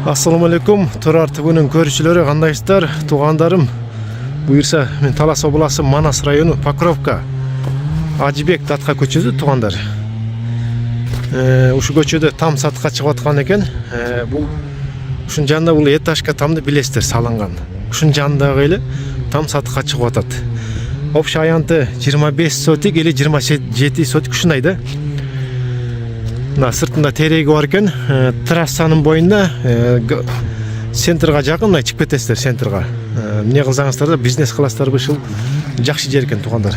Assalamu alaikum, Тұрар ТВ-нің көрүүчүлөрү, кандайсыздар, туугандарым? Буюрса, мен Талас обласы Манас району Покровка Ажибек датка көчөсү туугандар. Ушу көчөдө там сатка чыгып аткан экен. Бул ушун жанында бул этажка тамды билесиздер салынган. Ушун жанындагы эле там сатка чыгып атат. Общий аянты 25 сотик или 27 сотик ушундай да. Мына сыртында тереги бар экен. Трассанын боюнда центрга жакын, мына чыгып кетесиздер центрга. Эмне кылсаңыздар да бизнес кыласыздар, ушул жакшы жер экен туугандар.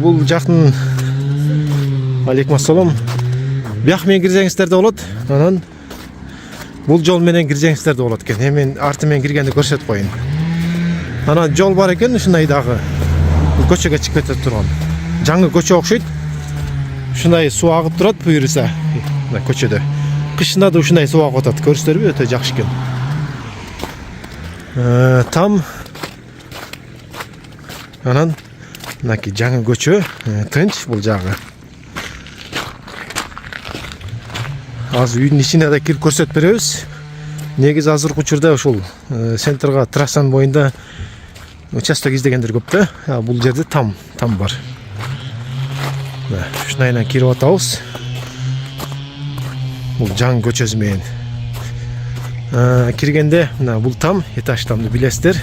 Бул жактын алейкум ассалам. Бияк менен кирсеңиздер да болот. Анан бул жол менен кирсеңиздер да болот экен. Мен арты менен киргенди көрсөтүп коеюн. Анан жол бар экен, ушундай дагы көчөгө чыгып кетип турган. Жаңы көчө окшойт. Ушундай суу агып турат буюрса, мына көчөдө. Кышында да ушундай суу агып атат. Көрүсүздарбы, өтө жакшы экен. Там анан мынакей жаңы көчө, тынч бул жагы. Азыр үйдүн ичине да кирип көрсөтүп беребиз. Негизи азыркы учурда ушул центрга трассанын боюнда участок издегендер көп да. Бул жерде там бар. Ушунайынан кирип атабыз. Бул жаңы көчөсү менен. Киргенде мына бул там, этаж тамды билесиздер.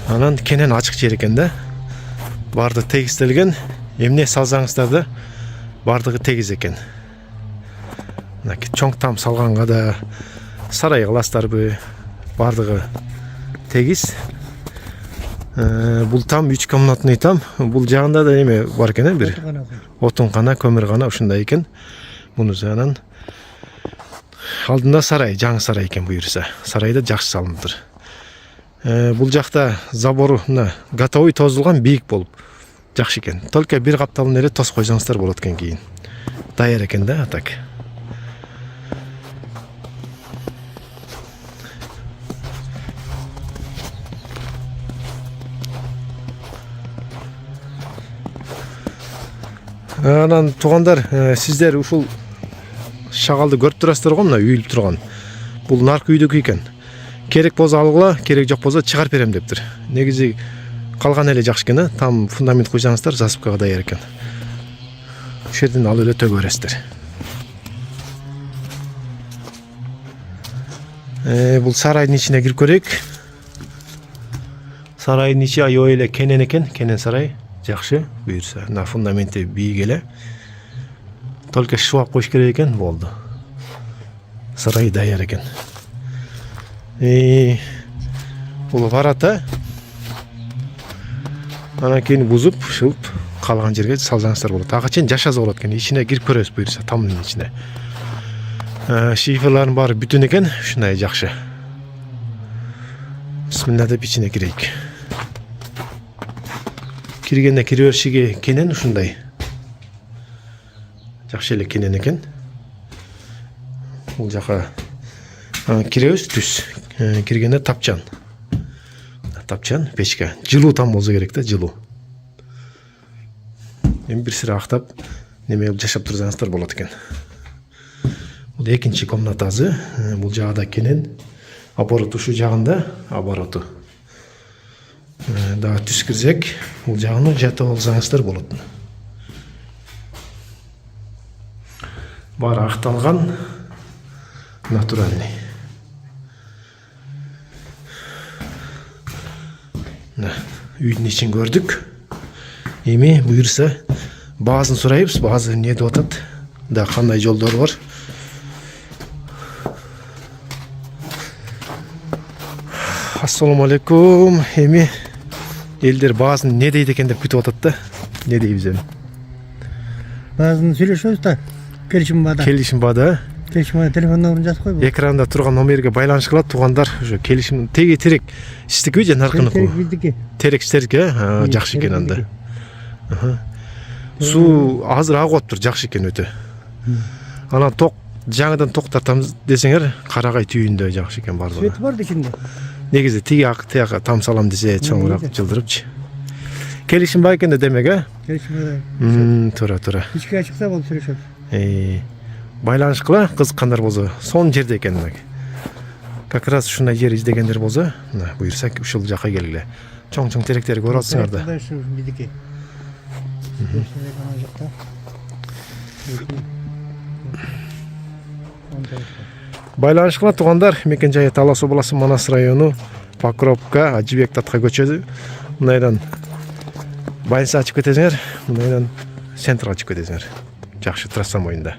Анан кенен ачык жер экен да. Барды тегистелген. Эмне салсаңыздар да бардыгы тегиз экен. Мына чоң там салганга да сарай кыласыздарбы, бардыгы тегиз. Бул там 3 комнатный там. Бул жагында да эме бар экен, бир отункана, көмүркана ушундай экен. Муну анан алдында сарай, жаңы сарай экен буюрса. Сарайда жакшы салыныптыр. Бул жакта забору мына готовый тозулган, бийик болуп жакшы экен. Только бир капталын эле тоз койсоңуздар болот экен кийин. Даяр экен да, так. Анан туугандар, сиздер ушул шагалды көрүп турасыздар го, мына үйүлүп турган. Бул наркы үйдүкү экен. Керек болсо алгыла, керек жок болсо чыгарып берем дептир. Негизи калган эле жакшы экен, там фундамент куйсаңыздар засыпкага даяр экен. Ушул жерден алып эле төгө бересиздер. Бул сарайдын ичине кирип көрөйүк. Сарайдын ичи аябай эле кенен экен, кенен сарай. Жакшы, буюрса, на фундаменти бийик эле. Только шваб коюш керек экен, болду. Сарай даяр экен. Бул барата. Анан кийин бузуп, шылып, калган жерге салсаңыздар болот. Ага чейин жашаса болот экен. Ичине кирип көрөбүз буюрса, тамдын ичине. Шифрларын баары бүтүн экен, ушундай жакшы. Бисмилла деп ичине кирейик. Киргенде кире беришиге кенен ушундай. Жакшы эле кенен экен. Бул жака киребиз, түз. Киргенде тапчан. Тапчан, печка. Жылуу там болсо керек да, жылуу. Эми бир сыра актап, неме кылып жашап турсаңыздар болот экен. Бул экинчи комнатасы. Бул жагда кенен. Оборот ушу жагында, обороту. Да түз кирсек, бул жагын жатып алсаңыздар болот. Баары акталган, натуральный. Үйдүн ичин көрдүк. Эми буюрса баазын сурайбыз, баазы эмне деп атат, да кандай жолдор бар. Ассаламу алейкум. Эми элдер баазын не дейт экен деп күтүп атат да. Не дейбиз эми? Баазын сүйлөшөбүз да. Келишим бада. Келишим бада. Келишим бада телефон номерин жазып койбу. Экранда турган номерге байланыш кылат туугандар. Ошо келишим теги терек иштикби же наркыныкы? Биздики. Терек стерке, жакшы экен анда. Суу азыр агып атыптыр, жакшы экен өтө. Анан ток жаңыдан токтотамыз десеңер, карагай түйүндө жакшы экен бардыгы. Свети бар ичинде. Негизи тияка там салам десе чоңураак жылдырыпчы. Келишим бар экен да демек, Келишим бар. Туура. Ичке чыкса болуп сүйлөшөбүз. байланышкыла кызыккандар болсо сонун жерде экен мына. Как раз ушундай жер издегендер болсо, мына буйрсак ушул жака келгиле. Чоң-чоң теректерди көрүп атсыңар да. Ушу бидики. Ана жакта. Байланышкыла туугандар, мекен жайы Талас областы Манас району, Покровка, Ажибек Татка көчөдү. Мындайдан больница ачып кетесиңер, мындайдан центр ачып кетесиңер. Жакшы трасса боюнда.